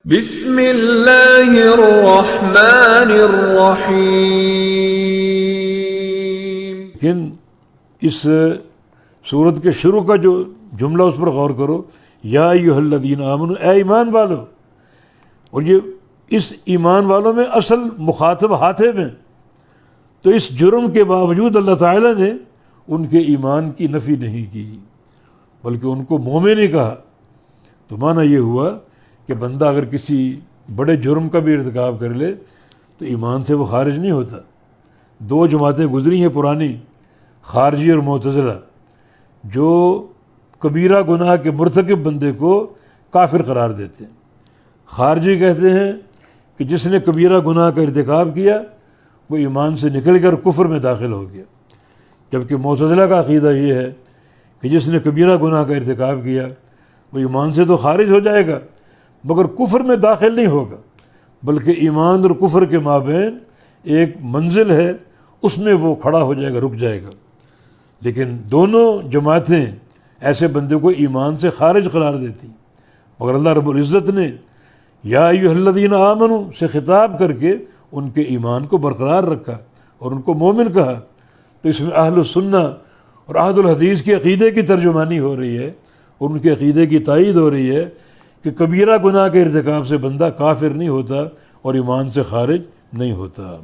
बिस्मिल्लाहिर्रहमानिर्रहीम। लेकिन इस सूरत के शुरू का जो जुमला उस पर गौर करो, या अय्युहल्लज़ीना आमनू, ए ईमान वालो। और ये इस ईमान वालों में असल मुखातब हातिब हैं। तो इस जुर्म के बावजूद अल्लाह ताला ने उनके ईमान की नफ़ी नहीं की, बल्कि उनको मोमिन ही कहा। तो माना ये हुआ कि बंदा अगर किसी बड़े जुर्म का भी इर्तिकाब कर ले तो ईमान से वो खारिज नहीं होता। दो जमातें गुजरी हैं पुरानी, खारजी और मुतज़िला, जो कबीरा गुनाह के मुर्तकिब बंदे को काफिर करार देते हैं। खारजी कहते हैं कि जिसने कबीरा गुनाह का इर्तिकाब किया वो ईमान से निकल कर कुफ्र में दाखिल हो गया, जबकि मुतज़िला का अक़ीदा ये है कि जिसने कबीरा गुनाह का इर्तिकाब किया वो ईमान से तो खारिज हो जाएगा मगर कुफ्र में दाखिल नहीं होगा, बल्कि ईमान और कुफ्र के माबैन एक मंजिल है, उसमें वो खड़ा हो जाएगा, रुक जाएगा। लेकिन दोनों जमातें ऐसे बंदे को ईमान से खारिज करार देती, मगर अल्लाह रब्बुल इज़्ज़त ने या अय्युहल्लज़ीना आमनू से खिताब करके उनके ईमान को बरकरार रखा और उनको मोमिन कहा। तो इसमें अहलुस सुन्ना और अहलुल हदीस के अक़ीदे की तर्जुमानी हो रही है और उनके अक़ीदे की तायीद हो रही है कि कबीरा गुनाह के इर्तिकाब से बंदा काफिर नहीं होता और ईमान से खारिज नहीं होता।